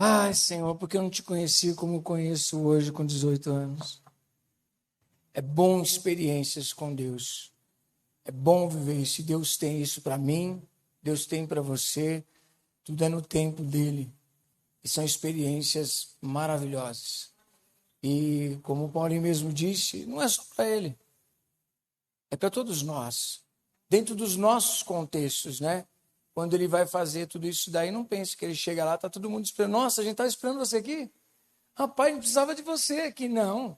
Ai, Senhor, porque eu não te conheci como eu conheço hoje com 18 anos. É bom experiências com Deus. É bom viver isso. E Deus tem isso para mim, Deus tem para você. Tudo é no tempo dele. E são experiências maravilhosas. E como o Paulinho mesmo disse, não é só para ele. É para todos nós. Dentro dos nossos contextos, né? Quando ele vai fazer tudo isso daí, não pense que ele chega lá, está todo mundo esperando. Nossa, a gente está esperando você aqui? Rapaz, a gente precisava de você aqui. Não.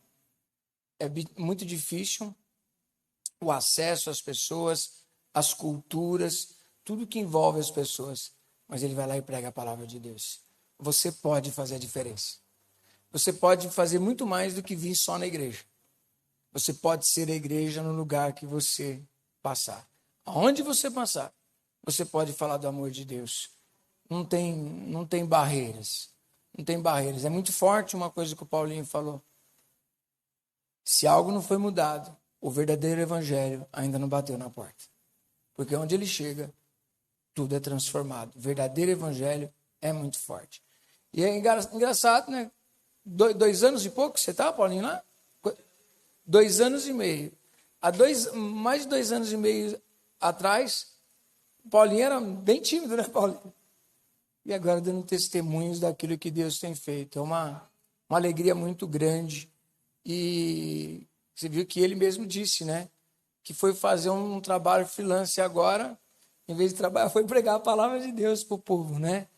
É muito difícil o acesso às pessoas, às culturas, tudo que envolve as pessoas. Mas ele vai lá e prega a palavra de Deus. Você pode fazer a diferença. Você pode fazer muito mais do que vir só na igreja. Você pode ser a igreja no lugar que você passar. Aonde você passar, você pode falar do amor de Deus. Não tem barreiras. Não tem barreiras. É muito forte uma coisa que o Paulinho falou. Se algo não foi mudado, o verdadeiro evangelho ainda não bateu na porta. Porque onde ele chega, tudo é transformado. O verdadeiro evangelho é muito forte. E é engraçado, né? 2 anos e pouco, você tá, Paulinho, lá? 2 anos e meio. Mais de 2 anos e meio atrás, Paulinho era bem tímido, né, Paulinho? E agora dando testemunhos daquilo que Deus tem feito. É uma alegria muito grande. E você viu que ele mesmo disse, né? Que foi fazer um trabalho freelance agora, em vez de trabalhar, foi pregar a palavra de Deus para o povo, né?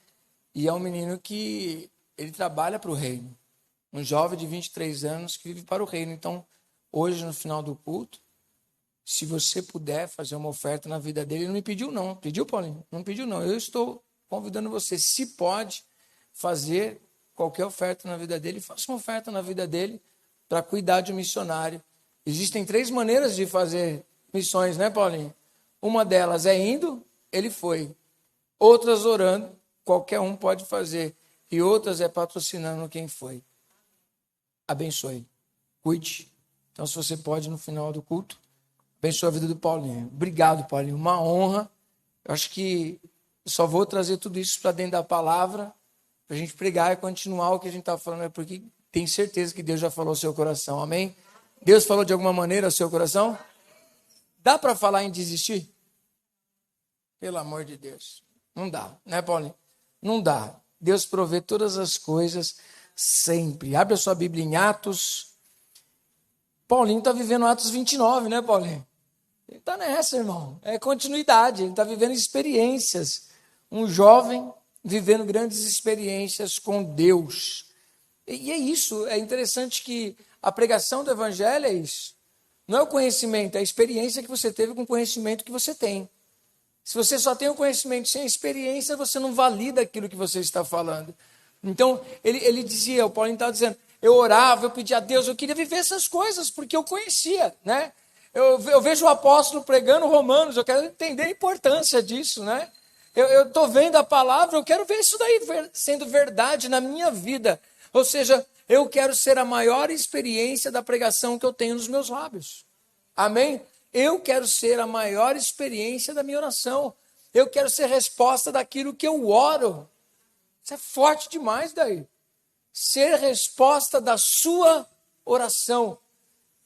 E é um menino que ele trabalha para o reino. Um jovem de 23 anos que vive para o reino. Então, hoje, no final do culto, se você puder fazer uma oferta na vida dele, ele não me pediu não. Pediu, Paulinho? Não pediu não. Eu estou convidando você, se pode, fazer qualquer oferta na vida dele, faça uma oferta na vida dele para cuidar de um missionário. Existem 3 maneiras de fazer missões, né, Paulinho? Uma delas é indo, ele foi. Outras orando, qualquer um pode fazer. E outras é patrocinando quem foi. Abençoe. Cuide. Então, se você pode, no final do culto, abençoe a vida do Paulinho. Obrigado, Paulinho. Uma honra. Eu acho que eu só vou trazer tudo isso para dentro da palavra, para a gente pregar e continuar o que a gente está falando, porque tenho certeza que Deus já falou ao seu coração. Amém? Deus falou de alguma maneira ao seu coração? Dá para falar em desistir? Pelo amor de Deus. Não dá, né, Paulinho? Não dá. Deus provê todas as coisas sempre. Abre a sua Bíblia em Atos. Paulinho está vivendo Atos 29, né, Paulinho? Ele está nessa, irmão. É continuidade. Ele está vivendo experiências. Um jovem vivendo grandes experiências com Deus. E é isso. É interessante que a pregação do evangelho é isso. Não é o conhecimento, é a experiência que você teve com o conhecimento que você tem. Se você só tem o conhecimento sem a experiência, você não valida aquilo que você está falando. Então, ele dizia, o Paulinho estava dizendo, eu orava, eu pedia a Deus, eu queria viver essas coisas, porque eu conhecia, né? Eu vejo o apóstolo pregando Romanos, eu quero entender a importância disso, né? Eu estou vendo a palavra, eu quero ver isso daí sendo verdade na minha vida. Ou seja, eu quero ser a maior experiência da pregação que eu tenho nos meus lábios. Amém? Eu quero ser a maior experiência da minha oração. Eu quero ser resposta daquilo que eu oro. Isso é forte demais daí. Ser resposta da sua oração.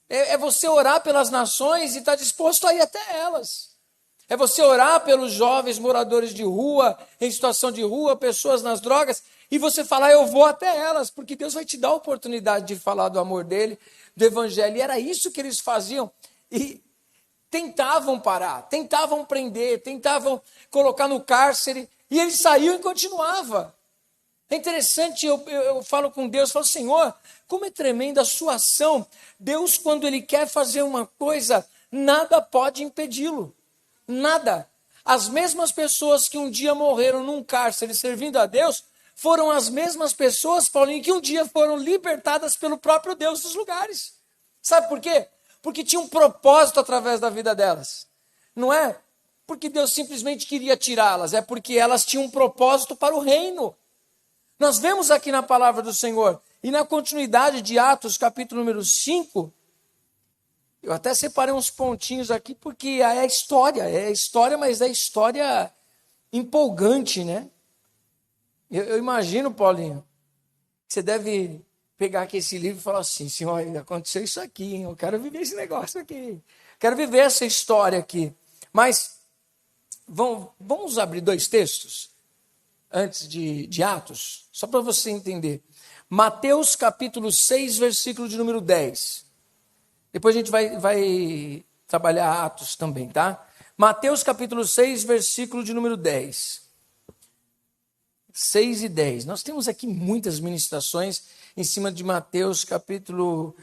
É você orar pelas nações e estar disposto a ir até elas. É você orar pelos jovens moradores de rua, em situação de rua, pessoas nas drogas, e você falar, eu vou até elas, porque Deus vai te dar a oportunidade de falar do amor dele, do evangelho. E era isso que eles faziam. E tentavam parar, tentavam prender, tentavam colocar no cárcere, e ele saiu e continuava. É interessante, eu falo com Deus, falo, Senhor, como é tremenda a sua ação. Deus, quando ele quer fazer uma coisa, nada pode impedi-lo. Nada. As mesmas pessoas que um dia morreram num cárcere servindo a Deus, foram as mesmas pessoas, Paulinho, que um dia foram libertadas pelo próprio Deus dos lugares. Sabe por quê? Porque tinha um propósito através da vida delas. Não é porque Deus simplesmente queria tirá-las, é porque elas tinham um propósito para o reino. Nós vemos aqui na palavra do Senhor, e na continuidade de Atos, capítulo número 5, eu até separei uns pontinhos aqui, porque é história, mas é história empolgante, né? Eu imagino, Paulinho, que você deve pegar aqui esse livro e falar assim, Senhor, aconteceu isso aqui, hein? Eu quero viver esse negócio aqui. Quero viver essa história aqui. Mas vamos abrir 2 textos antes de Atos, só para você entender. Mateus capítulo 6, versículo de número 10. Depois a gente vai trabalhar Atos também, tá? Mateus capítulo 6, versículo de número 10. 6 e 10. Nós temos aqui muitas ministrações em cima de Mateus capítulo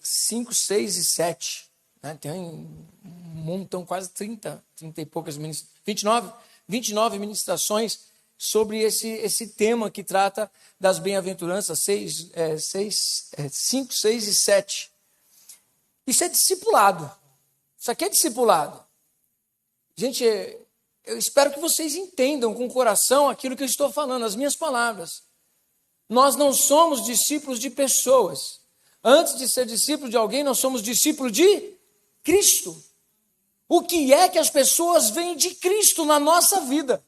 5, 6 e 7. Né? Tem um montão, quase 30 e poucas ministrações, 29 ministrações sobre esse tema que trata das bem-aventuranças, 5, 6 e 7. Isso é discipulado. Isso aqui é discipulado. Gente, eu espero que vocês entendam com o coração aquilo que eu estou falando, as minhas palavras. Nós não somos discípulos de pessoas. Antes de ser discípulo de alguém, nós somos discípulos de Cristo. O que é que as pessoas veem de Cristo na nossa vida?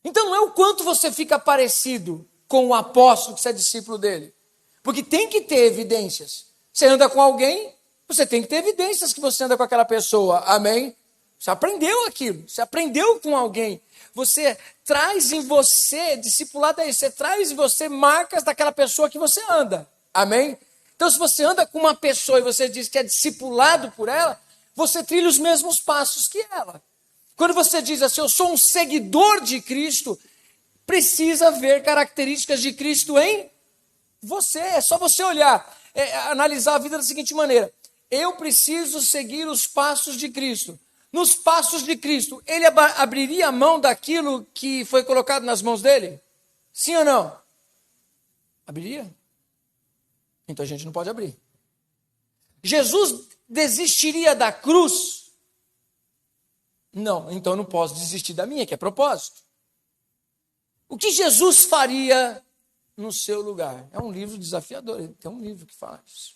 Então não é o quanto você fica parecido com o apóstolo que você é discípulo dele. Porque tem que ter evidências. Você anda com alguém, você tem que ter evidências que você anda com aquela pessoa. Amém? Você aprendeu aquilo, você aprendeu com alguém. Você traz em você, discipulado é isso, você traz em você marcas daquela pessoa que você anda. Amém? Então, se você anda com uma pessoa e você diz que é discipulado por ela, você trilha os mesmos passos que ela. Quando você diz assim, eu sou um seguidor de Cristo, precisa ver características de Cristo em você. É só você olhar, analisar a vida da seguinte maneira. Eu preciso seguir os passos de Cristo. Nos passos de Cristo, ele abriria a mão daquilo que foi colocado nas mãos dele? Sim ou não? Abriria? Então a gente não pode abrir. Jesus desistiria da cruz? Não, então eu não posso desistir da minha, que é propósito. O que Jesus faria no seu lugar? É um livro desafiador, tem um livro que fala isso.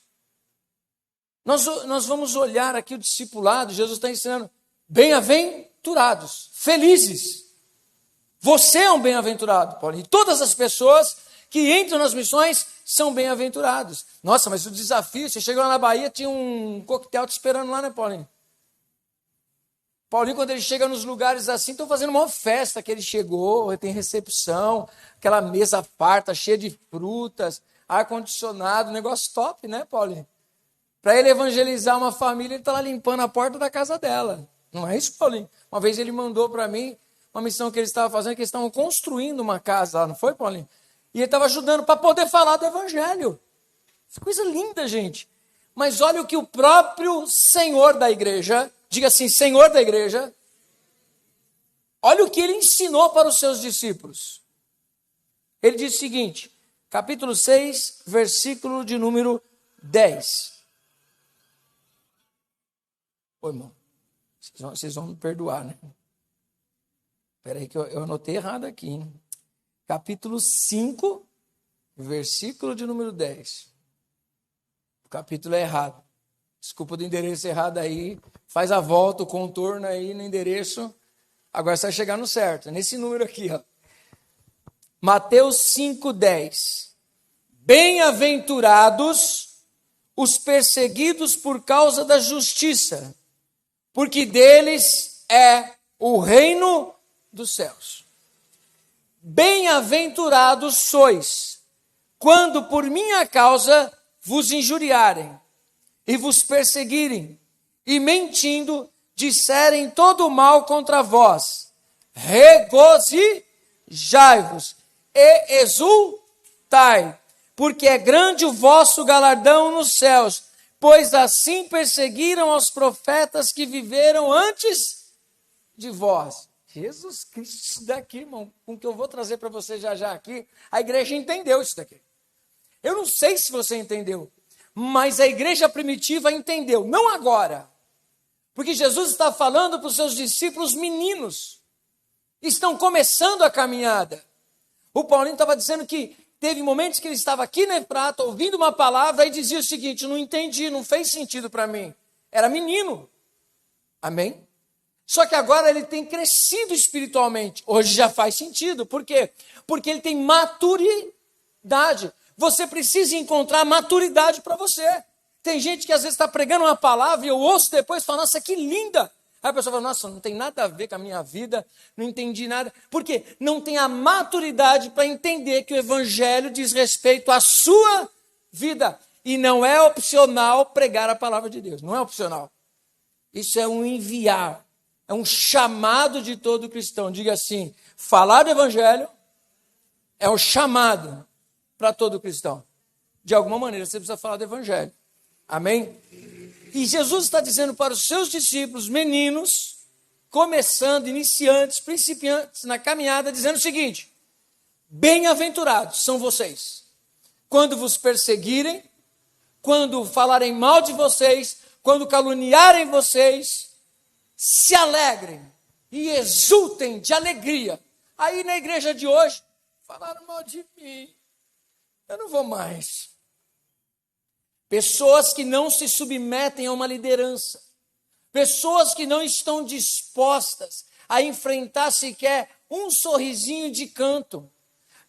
Nós vamos olhar aqui o discipulado, Jesus está ensinando, bem-aventurados, felizes. Você é um bem-aventurado, Paulo. E todas as pessoas que entram nas missões são bem-aventurados. Nossa, mas o desafio, você chegou lá na Bahia, tinha um coquetel te esperando lá, né, Paulinho? Paulinho, quando ele chega nos lugares assim, estão fazendo uma festa que ele chegou, tem recepção, aquela mesa farta, cheia de frutas, ar-condicionado, negócio top, né, Paulinho? Para ele evangelizar uma família, ele está lá limpando a porta da casa dela. Não é isso, Paulinho? Uma vez ele mandou para mim uma missão que ele estava fazendo, que eles estavam construindo uma casa lá, não foi, Paulinho? E ele estava ajudando para poder falar do evangelho. Que coisa linda, gente. Mas olha o que o próprio Senhor da igreja, diga assim, Senhor da igreja, olha o que ele ensinou para os seus discípulos. Ele diz o seguinte, capítulo 6, versículo de número 10. Ô, irmão, vocês vão me perdoar, né? Espera aí que eu anotei errado aqui, hein? Capítulo 5, versículo de número 10. O capítulo é errado. Desculpa do endereço errado aí. Faz a volta, o contorno aí no endereço. Agora você vai chegar no certo. Nesse número aqui, ó. Mateus 5, 10. Bem-aventurados os perseguidos por causa da justiça, porque deles é o reino dos céus. Bem-aventurados sois, quando por minha causa vos injuriarem, e vos perseguirem, e mentindo, disserem todo o mal contra vós. Regozijai-vos e exultai, porque é grande o vosso galardão nos céus, pois assim perseguiram aos profetas que viveram antes de vós. Jesus Cristo, isso daqui, irmão, com o que eu vou trazer para você já aqui, a igreja entendeu isso daqui. Eu não sei se você entendeu, mas a igreja primitiva entendeu, não agora. Porque Jesus está falando para os seus discípulos meninos, estão começando a caminhada. O Paulinho estava dizendo que teve momentos que ele estava aqui na Efrata, ouvindo uma palavra, e dizia o seguinte, não entendi, não fez sentido para mim. Era menino. Amém? Só que agora ele tem crescido espiritualmente. Hoje já faz sentido. Por quê? Porque ele tem maturidade. Você precisa encontrar maturidade para você. Tem gente que às vezes está pregando uma palavra e eu ouço depois e falo, nossa, que linda. Aí a pessoa fala, nossa, não tem nada a ver com a minha vida, não entendi nada. Por quê? Não tem a maturidade para entender que o evangelho diz respeito à sua vida. E não é opcional pregar a palavra de Deus. Não é opcional. Isso é um enviar. É um chamado de todo cristão. Diga assim, falar do evangelho é um chamado para todo cristão. De alguma maneira você precisa falar do evangelho. Amém? E Jesus está dizendo para os seus discípulos, meninos, começando, iniciantes, principiantes na caminhada, dizendo o seguinte, bem-aventurados são vocês, quando vos perseguirem, quando falarem mal de vocês, quando caluniarem vocês, se alegrem e exultem de alegria. Aí na igreja de hoje, falaram mal de mim, eu não vou mais. Pessoas que não se submetem a uma liderança. Pessoas que não estão dispostas a enfrentar sequer um sorrisinho de canto.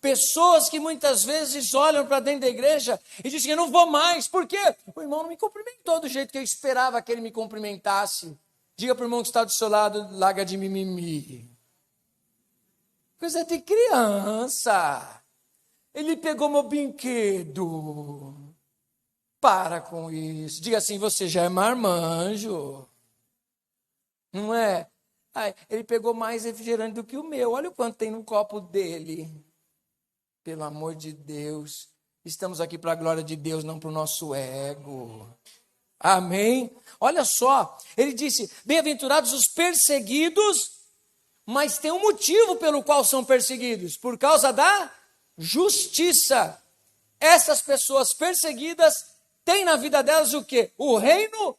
Pessoas que muitas vezes olham para dentro da igreja e dizem, eu não vou mais. Por quê? O irmão não me cumprimentou do jeito que eu esperava que ele me cumprimentasse. Diga para o irmão que está do seu lado, larga de mimimi. Coisa de criança. Ele pegou meu brinquedo. Para com isso. Diga assim, você já é marmanjo. Não é? Ai, ele pegou mais refrigerante do que o meu. Olha o quanto tem no copo dele. Pelo amor de Deus. Estamos aqui para a glória de Deus, não para o nosso ego. Amém? Olha só. Ele disse, bem-aventurados os perseguidos, mas tem um motivo pelo qual são perseguidos. Por causa da justiça. Essas pessoas perseguidas tem na vida delas o quê? O reino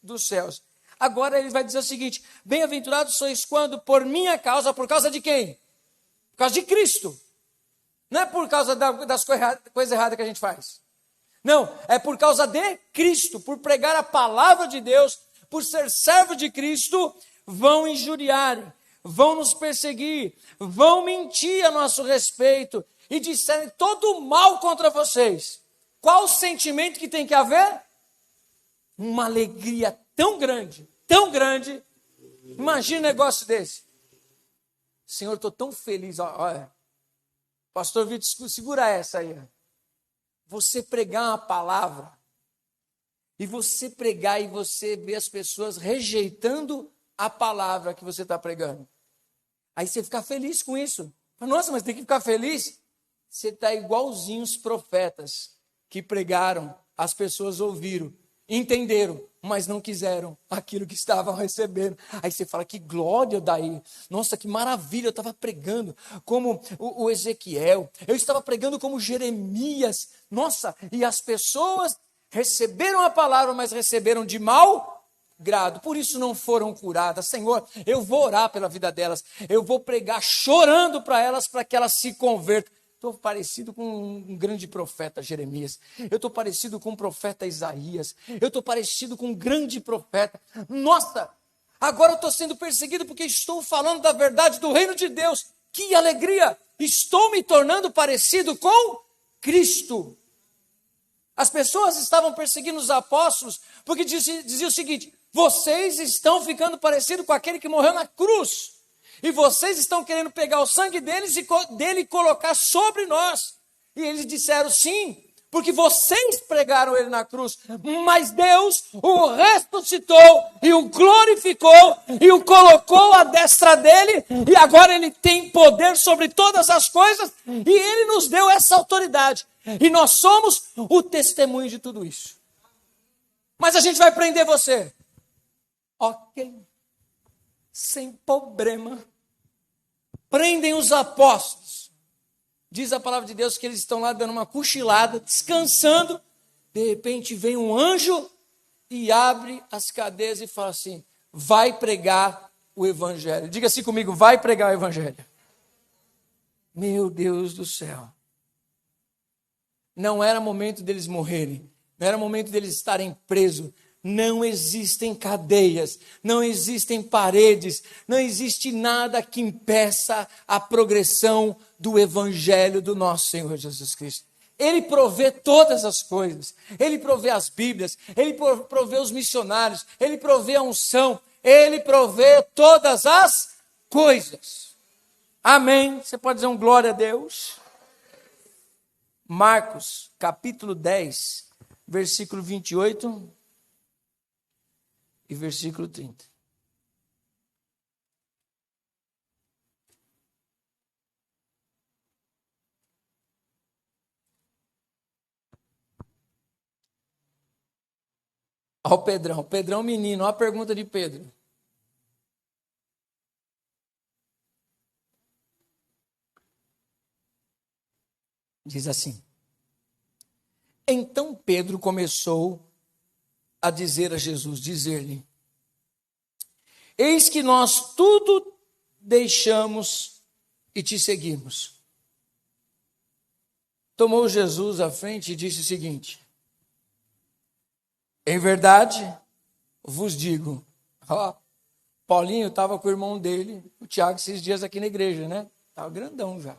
dos céus. Agora ele vai dizer o seguinte, bem-aventurados sois quando por minha causa, por causa de quem? Por causa de Cristo. Não é por causa das coisas erradas que a gente faz. Não, é por causa de Cristo, por pregar a palavra de Deus, por ser servo de Cristo, vão injuriar, vão nos perseguir, vão mentir a nosso respeito e disserem todo o mal contra vocês. Qual o sentimento que tem que haver? Uma alegria tão grande, imagina um negócio desse. Senhor, estou tão feliz, olha, pastor Vitor, segura essa aí. Você pregar uma palavra, e você pregar e você ver as pessoas rejeitando a palavra que você está pregando. Aí você fica feliz com isso. Nossa, mas tem que ficar feliz? Você está igualzinho os profetas que pregaram, as pessoas ouviram, entenderam, mas não quiseram aquilo que estavam recebendo. Aí você fala, que glória daí. Nossa, que maravilha, eu estava pregando como o Ezequiel, eu estava pregando como Jeremias. Nossa, e as pessoas receberam a palavra, mas receberam de mau grado, por isso não foram curadas. Senhor, eu vou orar pela vida delas, eu vou pregar chorando para elas, para que elas se convertam. Estou parecido com um grande profeta Jeremias. Eu estou parecido com o profeta Isaías. Eu estou parecido com um grande profeta. Nossa, agora eu estou sendo perseguido porque estou falando da verdade do reino de Deus. Que alegria! Estou me tornando parecido com Cristo. As pessoas estavam perseguindo os apóstolos porque dizia o seguinte, vocês estão ficando parecidos com aquele que morreu na cruz. E vocês estão querendo pegar o sangue deles e dele colocar sobre nós. E eles disseram sim, porque vocês pregaram ele na cruz. Mas Deus o ressuscitou e o glorificou e o colocou à destra dele. E agora ele tem poder sobre todas as coisas. E ele nos deu essa autoridade. E nós somos o testemunho de tudo isso. Mas a gente vai prender você. Ok. Sem problema. Prendem os apóstolos. Diz a palavra de Deus que eles estão lá dando uma cochilada, descansando. De repente vem um anjo e abre as cadeias e fala assim, vai pregar o evangelho. Diga assim comigo, vai pregar o evangelho. Meu Deus do céu. Não era momento deles morrerem. Não era momento deles estarem presos. não existem cadeias, não existem paredes, não existe nada que impeça a progressão do evangelho do nosso Senhor Jesus Cristo. Ele provê todas as coisas, ele provê as Bíblias, ele provê os missionários, ele provê a unção, ele provê todas as coisas. Amém? Você pode dizer um glória a Deus? Marcos, capítulo 10, versículo 28 e versículo 30. Olha o Pedrão. Pedrão menino, olha a pergunta de Pedro. Diz assim: então Pedro começou a dizer a Jesus, dizer-lhe: eis que nós tudo deixamos e te seguimos. Tomou Jesus à frente e disse o seguinte: em verdade vos digo, Paulinho estava com o irmão dele, o Tiago, esses dias aqui na igreja, né? Estava grandão já.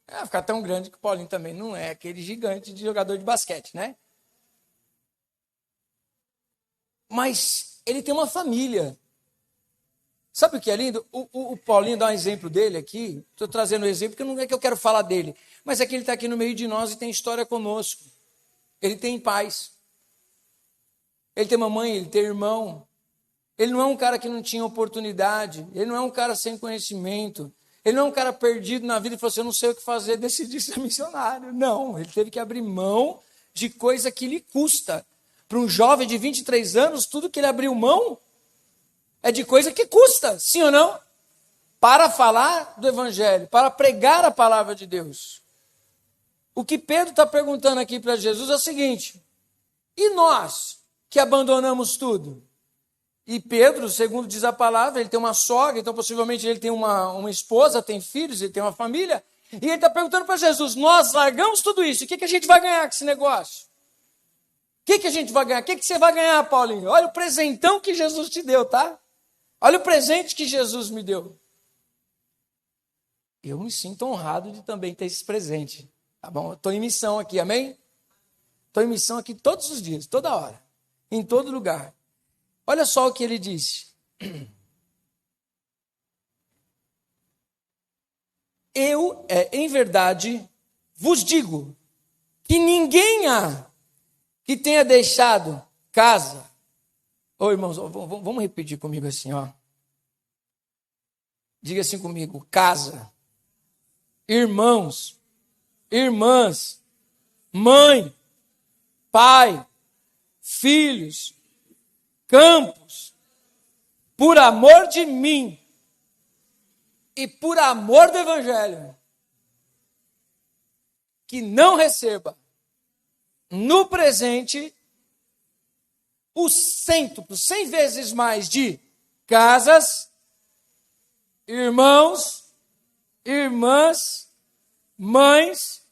Vai ficar tão grande que o Paulinho também não é aquele gigante de jogador de basquete, né? Mas ele tem uma família. Sabe o que é lindo? O Paulinho dá um exemplo dele aqui. Estou trazendo um exemplo porque não é que eu quero falar dele, mas é que ele está aqui no meio de nós e tem história conosco. Ele tem paz. Ele tem mamãe, ele tem irmão. Ele não é um cara que não tinha oportunidade. Ele não é um cara sem conhecimento. Ele não é um cara perdido na vida e falou assim: eu não sei o que fazer, decidi ser missionário. Não, ele teve que abrir mão de coisa que lhe custa. Para um jovem de 23 anos, tudo que ele abriu mão é de coisa que custa, sim ou não? Para falar do evangelho, para pregar a palavra de Deus. O que Pedro está perguntando aqui para Jesus é o seguinte: e nós que abandonamos tudo? E Pedro, segundo diz a palavra, ele tem uma sogra, então possivelmente ele tem uma esposa, tem filhos, ele tem uma família. E ele está perguntando para Jesus: nós largamos tudo isso, o que a gente vai ganhar com esse negócio? O que a gente vai ganhar? O que você vai ganhar, Paulinho? Olha o presentão que Jesus te deu, tá? Olha o presente que Jesus me deu. Eu me sinto honrado de também ter esse presente, tá bom? Estou em missão aqui, amém? Estou em missão aqui todos os dias, toda hora, em todo lugar. Olha só o que ele disse. Eu, em verdade, vos digo que ninguém há que tenha deixado casa. Ô irmãos, vamos repetir comigo assim, ó. Diga assim comigo: casa, irmãos, irmãs, mãe, pai, filhos, campos, por amor de mim e por amor do evangelho, que não receba no presente o cêntuplo, 100 vezes mais de casas, irmãos, irmãs, mães,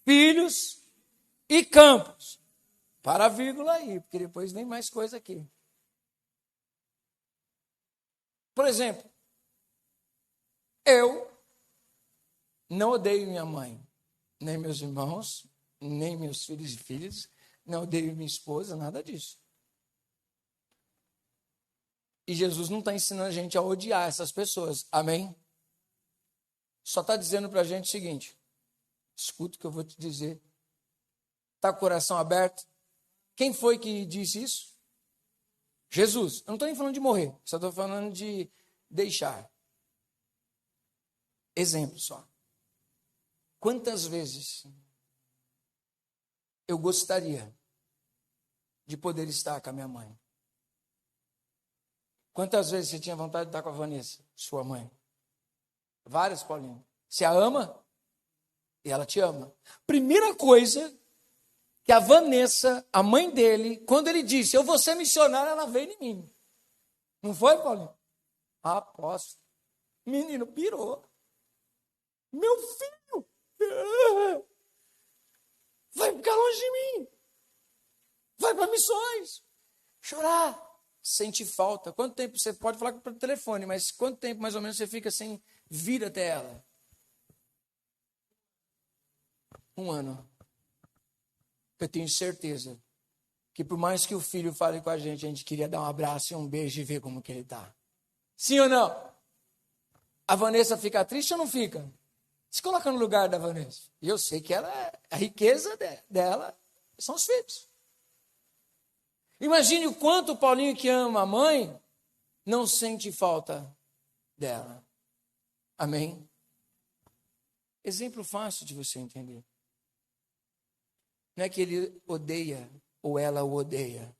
filhos e campos. Para a vírgula aí, porque depois vem mais coisa aqui. Por exemplo, eu não odeio minha mãe, nem meus irmãos, nem meus filhos e filhas, não odeio minha esposa, nada disso. E Jesus não está ensinando a gente a odiar essas pessoas, amém? Só está dizendo para a gente o seguinte: escuta o que eu vou te dizer. Está com o coração aberto? Quem foi que disse isso? Jesus. Eu não estou nem falando de morrer, só estou falando de deixar. Exemplo só. Quantas vezes eu gostaria de poder estar com a minha mãe? Quantas vezes você tinha vontade de estar com a Vanessa, sua mãe? Várias, Paulinho. Você a ama? E ela te ama. Primeira coisa que a Vanessa, a mãe dele, quando ele disse: eu vou ser missionária, ela veio em mim. Não foi, Paulinho? Aposto. Menino pirou. Meu filho vai ficar longe de mim. Vai para missões. chorar. Sente falta. Quanto tempo você pode falar pelo telefone, mas quanto tempo mais ou menos você fica sem vir até ela? 1 ano. Eu tenho certeza que por mais que o filho fale com a gente queria dar um abraço e um beijo e ver como que ele está. Sim ou não? A Vanessa fica triste ou não fica? Se coloca no lugar da Vanessa. E eu sei que a riqueza dela são os filhos. Imagine o quanto o Paulinho, que ama a mãe, não sente falta dela. Amém? Exemplo fácil de você entender. Não é que ele odeia ou ela o odeia.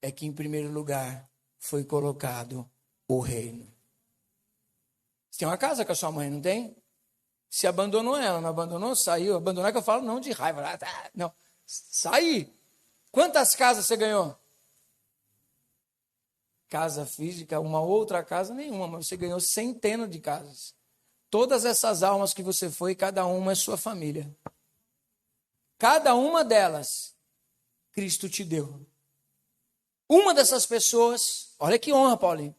É que, em primeiro lugar, foi colocado o reino. Você tem uma casa com a sua mãe, não tem? Se abandonou ela, não abandonou, saiu. Abandonar que eu falo não de raiva. Não, sair. Quantas casas você ganhou? Casa física, uma outra casa, nenhuma, mas você ganhou centenas de casas. Todas essas almas que você foi, cada uma é sua família. Cada uma delas, Cristo te deu. Uma dessas pessoas, olha que honra, Paulinho,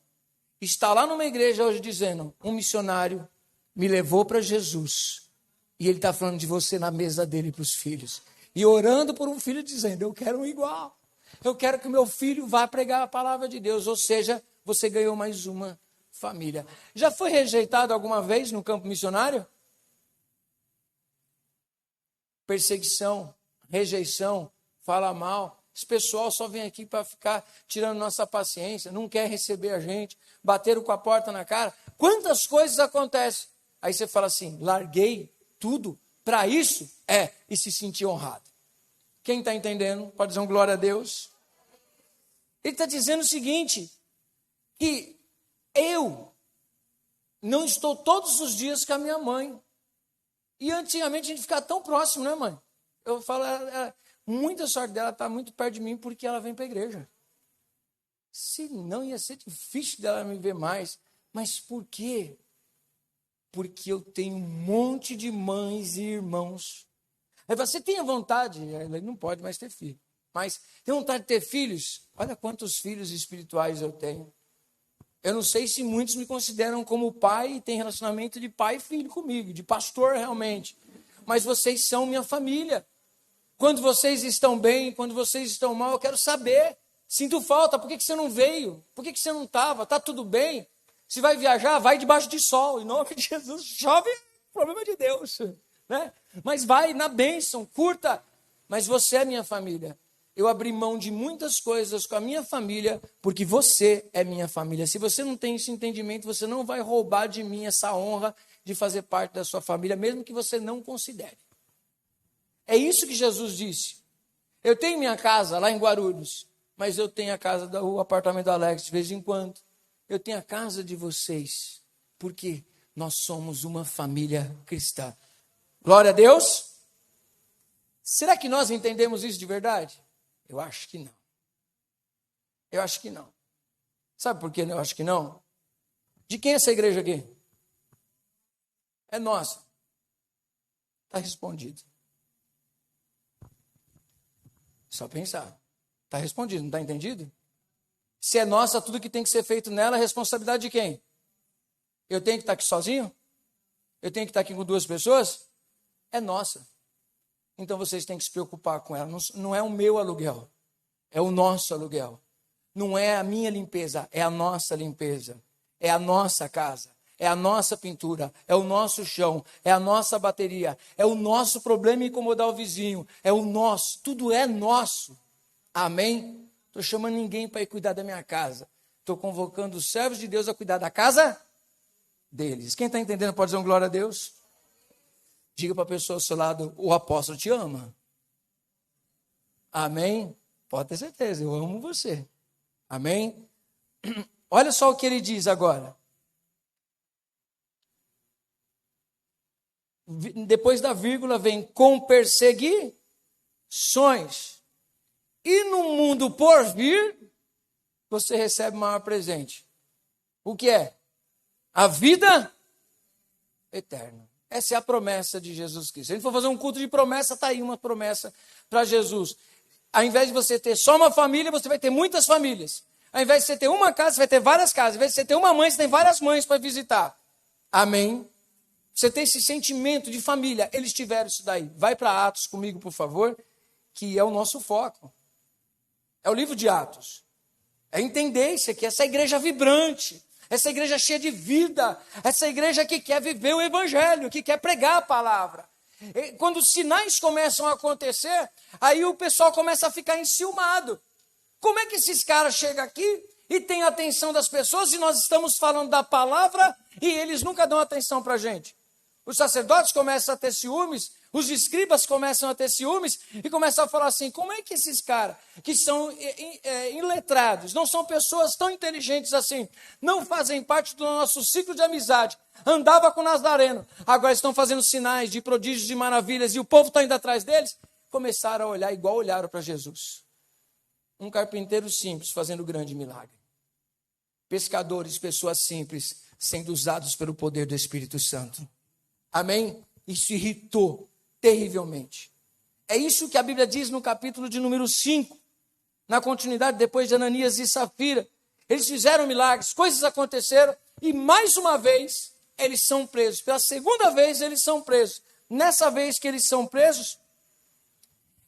está lá numa igreja hoje dizendo, um missionário me levou para Jesus, e ele está falando de você na mesa dele para os filhos, e orando por um filho dizendo, eu quero um igual. Eu quero que o meu filho vá pregar a palavra de Deus. Ou seja, você ganhou mais uma família. Já foi rejeitado alguma vez no campo missionário? Perseguição, rejeição, fala mal. Esse pessoal só vem aqui para ficar tirando nossa paciência, não quer receber a gente, bateram com a porta na cara. Quantas coisas acontecem? Aí você fala assim, larguei tudo para isso? E se sentir honrado. Quem está entendendo? Pode dizer um glória a Deus. Ele está dizendo o seguinte, que eu não estou todos os dias com a minha mãe. E antigamente a gente ficava tão próximo, né, mãe? Eu falo, muita sorte dela está muito perto de mim porque ela vem para a igreja. Se não, ia ser difícil dela me ver mais. Mas por quê? Porque eu tenho um monte de mães e irmãos. Aí você tem a vontade, ele não pode mais ter filho, mas tem vontade de ter filhos? Olha quantos filhos espirituais eu tenho. Eu não sei se muitos me consideram como pai e tem relacionamento de pai e filho comigo, de pastor realmente. Mas vocês são minha família. Quando vocês estão bem, quando vocês estão mal, eu quero saber. Sinto falta, por que você não veio? Por que você não estava? Está tudo bem? Se vai viajar, vai debaixo de sol. Em nome de Jesus, chove, problema de Deus. Né? Mas vai na bênção, curta. Mas você é minha família. Eu abri mão de muitas coisas com a minha família, porque você é minha família. Se você não tem esse entendimento, você não vai roubar de mim essa honra de fazer parte da sua família, mesmo que você não considere. É isso que Jesus disse. Eu tenho minha casa lá em Guarulhos, mas eu tenho a casa, o apartamento do Alex de vez em quando. Eu tenho a casa de vocês, porque nós somos uma família cristã. Glória a Deus. Será que nós entendemos isso de verdade? Eu acho que não. Eu acho que não. Sabe por que eu acho que não? De quem é essa igreja aqui? É nossa. Está respondido. Só pensar. Está respondido, não está entendido? Se é nossa, tudo que tem que ser feito nela é responsabilidade de quem? Eu tenho que estar aqui sozinho? Eu tenho que estar aqui com 2 pessoas? É nossa. Então vocês têm que se preocupar com ela. Não é o meu aluguel, é o nosso aluguel. Não é a minha limpeza, é a nossa limpeza. É a nossa casa, é a nossa pintura, é o nosso chão, é a nossa bateria, é o nosso problema incomodar o vizinho, é o nosso, tudo é nosso. Amém? Estou chamando ninguém para ir cuidar da minha casa. Estou convocando os servos de Deus a cuidar da casa deles. Quem está entendendo pode dizer um glória a Deus? Diga para a pessoa ao seu lado, o apóstolo te ama. Amém? Pode ter certeza, eu amo você. Amém? Olha só o que ele diz agora. Depois da vírgula vem com perseguições. E no mundo por vir, você recebe o maior presente. O que é? A vida eterna. Essa é a promessa de Jesus Cristo. Se a gente for fazer um culto de promessa, está aí uma promessa para Jesus. Ao invés de você ter só uma família, você vai ter muitas famílias. Ao invés de você ter uma casa, você vai ter várias casas. Ao invés de você ter uma mãe, você tem várias mães para visitar. Amém? Você tem esse sentimento de família. Eles tiveram isso daí. Vai para Atos comigo, por favor, que é o nosso foco. É o livro de Atos. É entender isso aqui, essa igreja vibrante, essa igreja cheia de vida, essa igreja que quer viver o evangelho, que quer pregar a palavra. E quando os sinais começam a acontecer, aí o pessoal começa a ficar enciumado. Como é que esses caras chegam aqui e têm a atenção das pessoas e nós estamos falando da palavra e eles nunca dão atenção para a gente? Os sacerdotes começam a ter ciúmes, os escribas começam a ter ciúmes e começam a falar assim, como é que esses caras que são iletrados, não são pessoas tão inteligentes assim, não fazem parte do nosso ciclo de amizade, andava com o Nazareno, agora estão fazendo sinais de prodígios e maravilhas e o povo está indo atrás deles? Começaram a olhar igual olharam para Jesus. Um carpinteiro simples fazendo grande milagre. Pescadores, pessoas simples, sendo usados pelo poder do Espírito Santo. Amém? Isso irritou terrivelmente. É isso que a Bíblia diz no capítulo de número 5. Na continuidade, depois de Ananias e Safira. Eles fizeram milagres, coisas aconteceram e mais uma vez eles são presos. Pela segunda vez eles são presos. Nessa vez que eles são presos,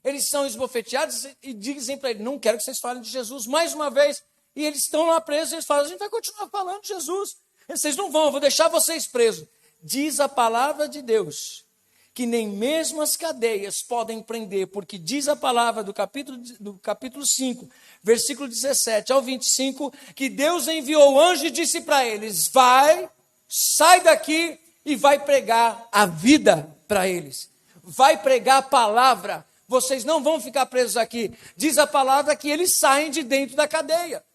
eles são esbofeteados e dizem para ele, não quero que vocês falem de Jesus mais uma vez. E eles estão lá presos e eles falam, a gente vai continuar falando de Jesus. Vocês não vão, eu vou deixar vocês presos. Diz a palavra de Deus que nem mesmo as cadeias podem prender, porque diz a palavra do capítulo 5, versículo 17 ao 25, que Deus enviou o anjo e disse para eles, vai, sai daqui e vai pregar a vida para eles. Vai pregar a palavra, vocês não vão ficar presos aqui. Diz a palavra que eles saem de dentro da cadeia.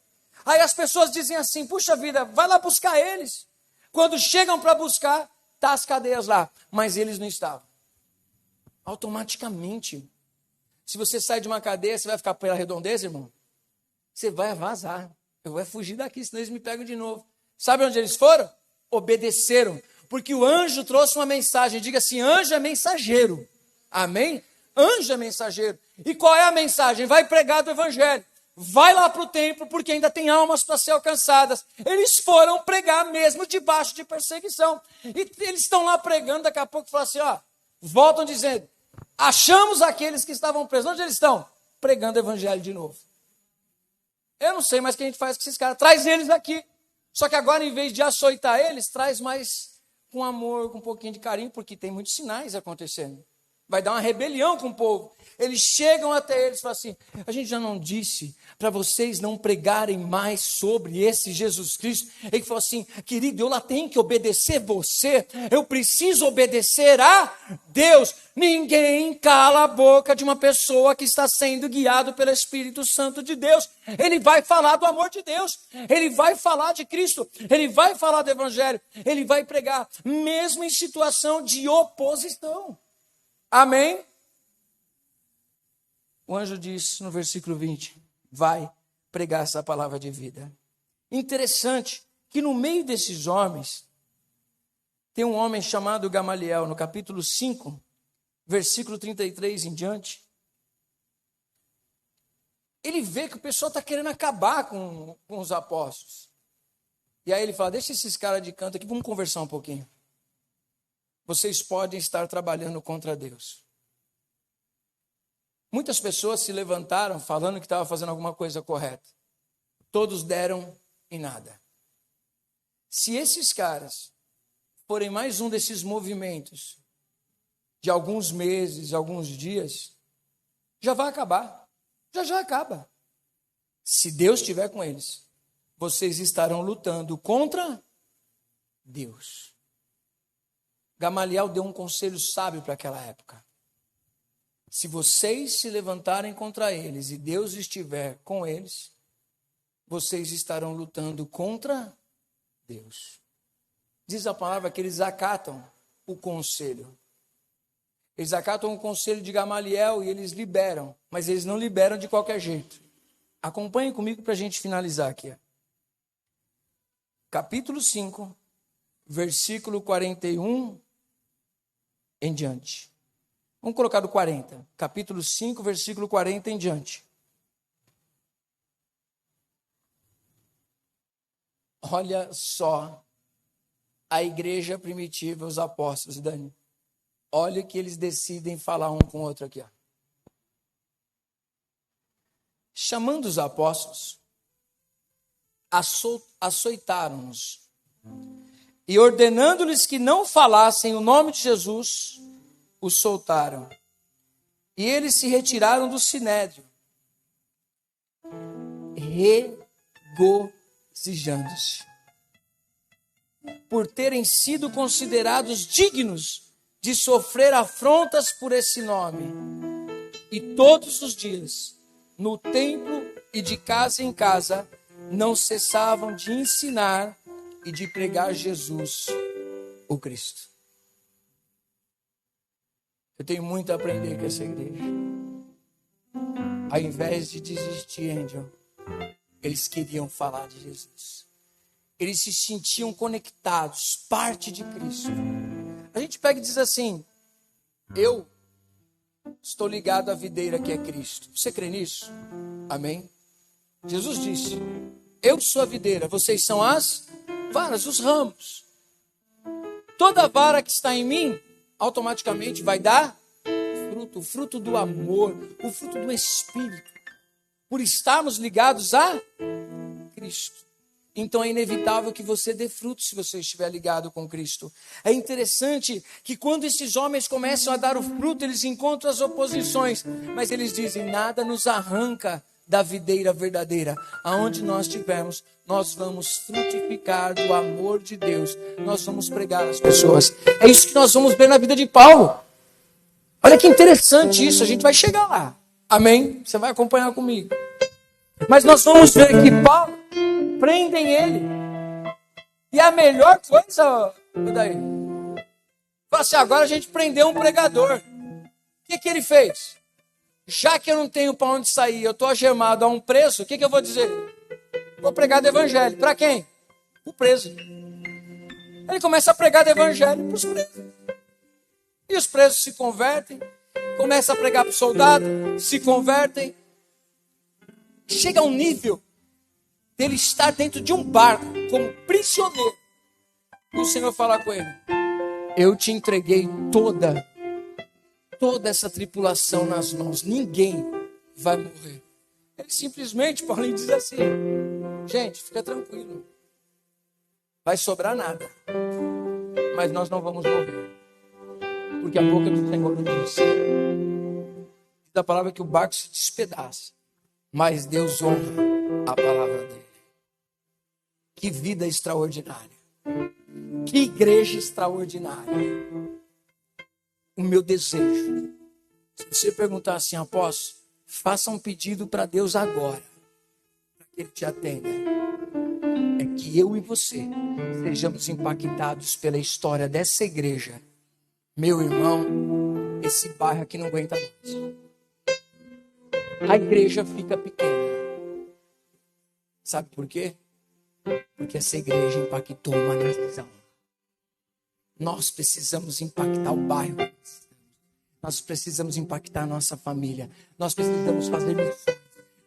Aí as pessoas dizem assim, puxa vida, vai lá buscar eles. Quando chegam para buscar, tá as cadeias lá, mas eles não estavam. Automaticamente, se você sai de uma cadeia, você vai ficar pela redondeza, irmão? Você vai vazar. Eu vou fugir daqui, senão eles me pegam de novo. Sabe onde eles foram? Obedeceram. Porque o anjo trouxe uma mensagem. Diga assim, anjo é mensageiro. Amém? Anjo é mensageiro. E qual é a mensagem? Vai pregar do evangelho. Vai lá para o templo, porque ainda tem almas para ser alcançadas. Eles foram pregar mesmo debaixo de perseguição. E eles estão lá pregando, daqui a pouco falam assim, ó, voltam dizendo, achamos aqueles que estavam presos. Onde eles estão? Pregando o evangelho de novo. Eu não sei mais o que a gente faz com esses caras. Traz eles aqui. Só que agora, em vez de açoitar eles, traz mais com amor, com um pouquinho de carinho, porque tem muitos sinais acontecendo. Vai dar uma rebelião com o povo. Eles chegam até eles e falam assim, a gente já não disse para vocês não pregarem mais sobre esse Jesus Cristo? Ele falou assim, querido, eu lá tenho que obedecer você, eu preciso obedecer a Deus. Ninguém cala a boca de uma pessoa que está sendo guiado pelo Espírito Santo de Deus. Ele vai falar do amor de Deus, ele vai falar de Cristo, ele vai falar do Evangelho, ele vai pregar, mesmo em situação de oposição. Amém? O anjo diz no versículo 20, vai pregar essa palavra de vida. Interessante que no meio desses homens, tem um homem chamado Gamaliel, no capítulo 5, versículo 33 em diante. Ele vê que o pessoal está querendo acabar com os apóstolos. E aí ele fala, deixa esses caras de canto aqui, vamos conversar um pouquinho. Vocês podem estar trabalhando contra Deus. Muitas pessoas se levantaram falando que estavam fazendo alguma coisa correta. Todos deram em nada. Se esses caras forem mais um desses movimentos de alguns meses, alguns dias, já vai acabar. Já acaba. Se Deus estiver com eles, vocês estarão lutando contra Deus. Gamaliel deu um conselho sábio para aquela época. Se vocês se levantarem contra eles e Deus estiver com eles, vocês estarão lutando contra Deus. Diz a palavra que eles acatam o conselho. Eles acatam o conselho de Gamaliel e eles liberam, mas eles não liberam de qualquer jeito. Acompanhem comigo para a gente finalizar aqui. Capítulo 5, versículo 41 em diante. Vamos colocar do 40. Capítulo 5, versículo 40 em diante. Olha só a igreja primitiva, os apóstolos, Dani. Olha que eles decidem falar um com o outro aqui. Ó. Chamando os apóstolos, açoitaram-nos e ordenando-lhes que não falassem o nome de Jesus, os soltaram. E eles se retiraram do sinédrio, regozijando-se por terem sido considerados dignos de sofrer afrontas por esse nome. E todos os dias, no templo e de casa em casa, não cessavam de ensinar e de pregar Jesus, o Cristo. Eu tenho muito a aprender com essa igreja. Ao invés de desistir, Angel, eles queriam falar de Jesus. Eles se sentiam conectados, parte de Cristo. A gente pega e diz assim: eu estou ligado à videira que é Cristo. Você crê nisso? Amém? Jesus disse: eu sou a videira, vocês são as varas, os ramos. Toda vara que está em mim, automaticamente vai dar fruto, o fruto do amor, o fruto do Espírito, por estarmos ligados a Cristo. Então é inevitável que você dê fruto se você estiver ligado com Cristo. É interessante que quando esses homens começam a dar o fruto, eles encontram as oposições, mas eles dizem: nada nos arranca da videira verdadeira. Aonde nós estivermos, nós vamos frutificar do amor de Deus. Nós vamos pregar às pessoas. É isso que nós vamos ver na vida de Paulo. Olha que interessante isso, a gente vai chegar lá. Amém? Você vai acompanhar comigo. Mas nós vamos ver que Paulo, prendem ele. E a melhor coisa, daí, fala assim: agora a gente prendeu um pregador. O que ele fez? Já que eu não tenho para onde sair, eu estou algemado a um preso, o que eu vou dizer? Vou pregar do evangelho. Para quem? O preso. Ele começa a pregar do evangelho para os presos. E os presos se convertem, começa a pregar para o soldado, se convertem. Chega a um nível dele estar dentro de um barco como prisioneiro. E o Senhor fala com ele: eu te entreguei toda essa tripulação nas mãos. Ninguém vai morrer. Ele simplesmente, Paulinho, diz assim: gente, fica tranquilo. Vai sobrar nada. Mas nós não vamos morrer. Porque a boca do Senhor nos disse. Da palavra que o barco se despedaça. Mas Deus honra a palavra dele. Que vida extraordinária. Que igreja extraordinária. O meu desejo, se você perguntar assim: apóstolo, faça um pedido para Deus agora, para que Ele te atenda, é que eu e você sejamos impactados pela história dessa igreja. Meu irmão, esse bairro aqui não aguenta mais. A igreja fica pequena. Sabe por quê? Porque essa igreja impactou uma nação. Nós precisamos impactar o bairro. Nós precisamos impactar a nossa família. Nós precisamos fazer missões.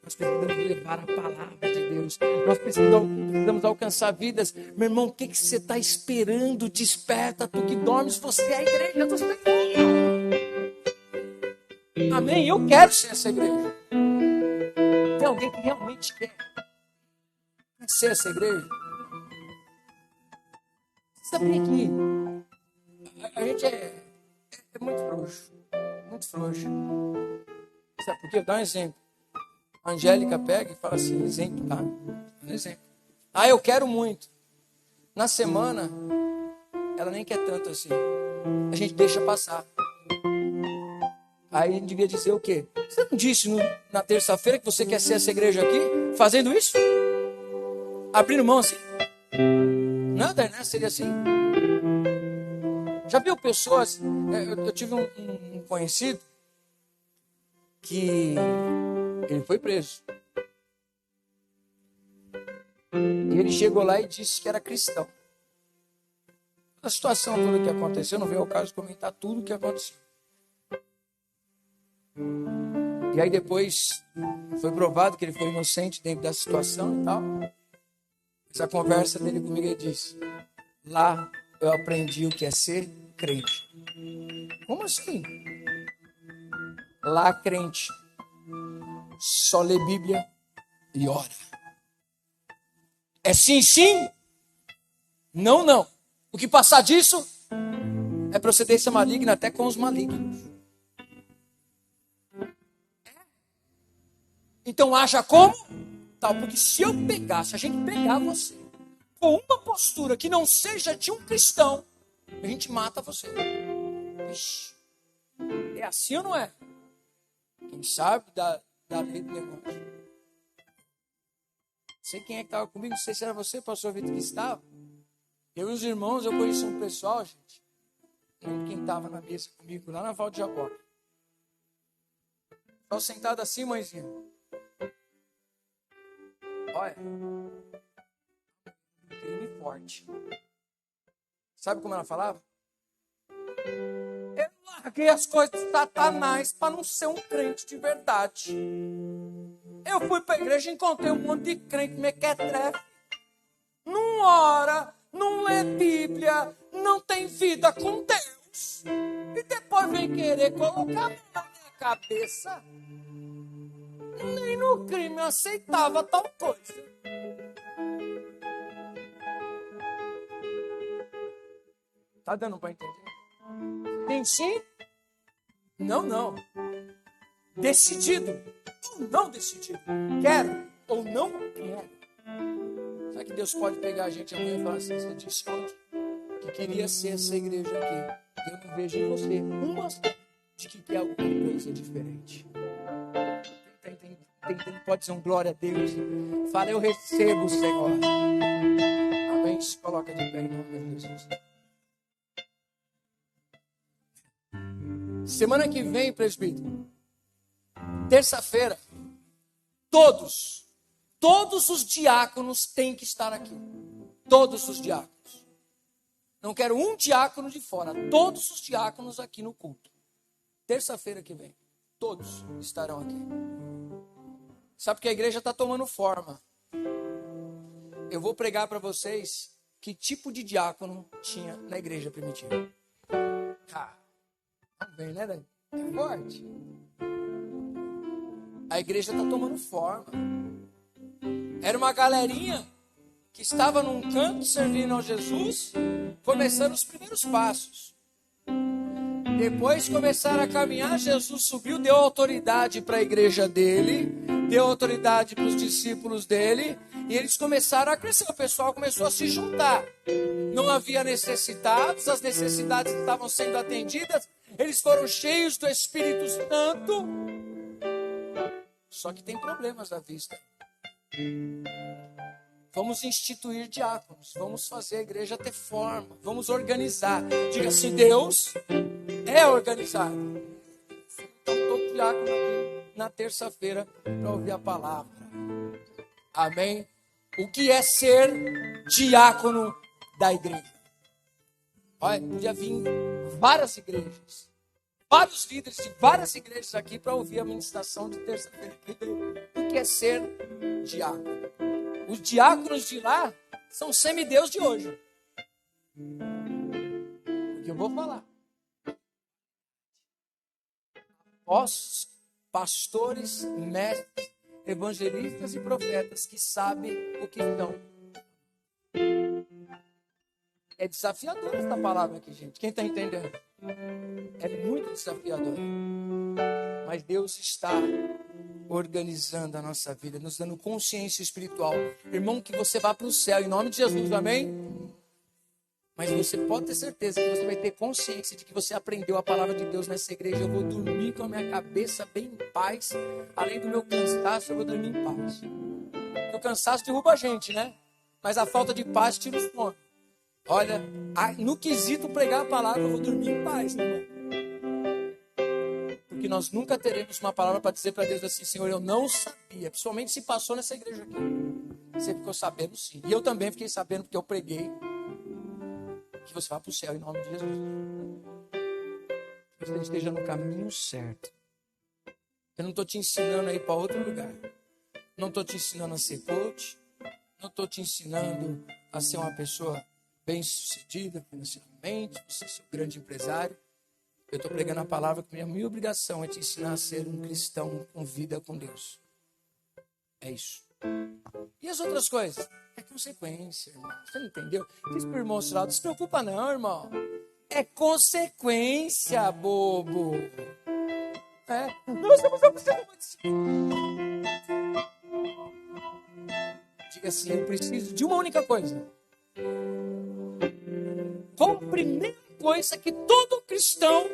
Nós precisamos levar a palavra de Deus. Nós precisamos alcançar vidas. Meu irmão, o que você está esperando? Desperta, tu que dormes, você é a igreja do Senhor. Amém? Eu quero ser essa igreja. Tem alguém que realmente quer ser essa igreja? Você sabia que a gente é muito frouxo. Muito frouxo. Sabe por quê? Dá um exemplo. A Angélica pega e fala assim: exemplo, tá? Um exemplo. Ah, eu quero muito. Na semana, ela nem quer tanto assim. A gente deixa passar. Aí a gente devia dizer o quê? Você não disse na terça-feira que você quer ser essa igreja aqui? Fazendo isso? Abrindo mão assim? Nada, né? Seria assim. Já viu pessoas... Eu tive um conhecido que ele foi preso. E ele chegou lá e disse que era cristão. A situação toda que aconteceu, não veio ao caso de comentar tudo o que aconteceu. E aí depois foi provado que ele foi inocente dentro da situação e tal. Essa conversa dele comigo, ele disse: lá eu aprendi o que é ser crente. Como assim? Lá crente só lê Bíblia e ora. É sim, sim. Não, não. O que passar disso é procedência maligna até com os malignos. Então haja como? Tal, porque se a gente pegar você com uma postura que não seja de um cristão, a gente mata você. Ixi, é assim ou não é? Quem sabe da lei do negócio. Não sei quem é que estava comigo, não sei se era você, pastor Vitor, que estava. Eu e os irmãos, eu conheci um pessoal, gente. Não lembro quem estava na mesa comigo, lá na Val de Jabó. Estava sentado assim, mãezinha. Olha, crime forte. Sabe como ela falava? Eu larguei as coisas de Satanás para não ser um crente de verdade. Eu fui para a igreja e encontrei um monte de crente mequetrefe. Não ora, não lê Bíblia, não tem vida com Deus. E depois vem querer colocar a mão na minha cabeça. Nem no crime eu aceitava tal coisa. Tá dando para entender? Tem sim? Não, não. Decidido ou não decidido. Quero ou não quero. Será que Deus pode pegar a gente amanhã e falar assim: você disse ontem que queria ser essa igreja aqui. Eu não vejo em você uma de que quer alguma coisa diferente. Pode dizer um glória a Deus. Fala, eu recebo, Senhor. Amém? Se coloca de pé em nome de Jesus. Semana que vem, presbítero, terça-feira, todos os diáconos têm que estar aqui. Todos os diáconos. Não quero um diácono de fora. Todos os diáconos aqui no culto. Terça-feira que vem, todos estarão aqui. Sabe que a igreja está tomando forma. Eu vou pregar para vocês que tipo de diácono tinha na igreja primitiva. Vamos ver, né, Dani? É forte. A igreja está tomando forma. Era uma galerinha que estava num canto servindo ao Jesus, começando os primeiros passos. Depois começaram a caminhar, Jesus subiu, deu autoridade para a igreja dele, deu autoridade para os discípulos dele, e eles começaram a crescer, o pessoal começou a se juntar. Não havia necessitados, as necessidades estavam sendo atendidas, eles foram cheios do Espírito Santo. Só que tem problemas à vista. Vamos instituir diáconos, vamos fazer a igreja ter forma, vamos organizar. Diga assim: Deus é organizado. Então, todo diácono aqui na terça-feira para ouvir a palavra. Amém? O que é ser diácono da igreja? Olha, podia vir várias igrejas, vários líderes de várias igrejas aqui para ouvir a ministração de terça-feira. O que é ser diácono? Os diáconos de lá são semideus de hoje. O que eu vou falar? Apóstolos, pastores, mestres, evangelistas e profetas que sabem o que estão. É desafiadora essa palavra aqui, gente. Quem está entendendo? É muito desafiadora. Mas Deus está organizando a nossa vida, nos dando consciência espiritual. Irmão, que você vá para o céu, em nome de Jesus, amém? Mas você pode ter certeza que você vai ter consciência de que você aprendeu a palavra de Deus nessa igreja. Eu vou dormir com a minha cabeça bem em paz. Além do meu cansaço, eu vou dormir em paz. Porque o cansaço derruba a gente, né? Mas a falta de paz tira o sono. Olha, no quesito pregar a palavra, eu vou dormir em paz, irmão. Porque nós nunca teremos uma palavra para dizer para Deus assim: Senhor, eu não sabia. Principalmente se passou nessa igreja aqui. Você ficou sabendo, sim. E eu também fiquei sabendo, porque eu preguei. Que você vá para o céu em nome de Jesus. Que você esteja no caminho certo. Eu não estou te ensinando a ir para outro lugar. Não estou te ensinando a ser coach. Não estou te ensinando a ser uma pessoa bem-sucedida financeiramente, você ser um grande empresário. Eu estou pregando a palavra que minha obrigação é te ensinar a ser um cristão com vida com Deus. É isso. E as outras coisas? É consequência, irmão. Você não entendeu? Diz para o irmão do lado, não se preocupa não, irmão. É consequência, bobo. Nós estamos Diga assim, eu preciso de uma única coisa. Qual a primeira coisa que todo cristão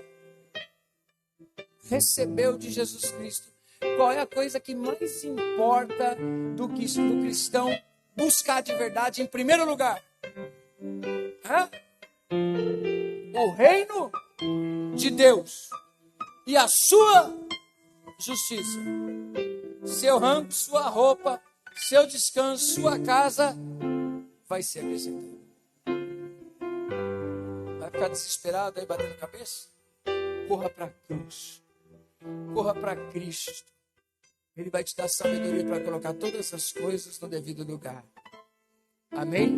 recebeu de Jesus Cristo? Qual é a coisa que mais importa do cristão buscar de verdade em primeiro lugar? O reino de Deus e a sua justiça. Seu rango, sua roupa, seu descanso, sua casa vai ser acrescentado. Vai ficar desesperado aí batendo cabeça? Corra para a cruz. Corra para Cristo. Ele vai te dar sabedoria para colocar todas essas coisas no devido lugar. Amém?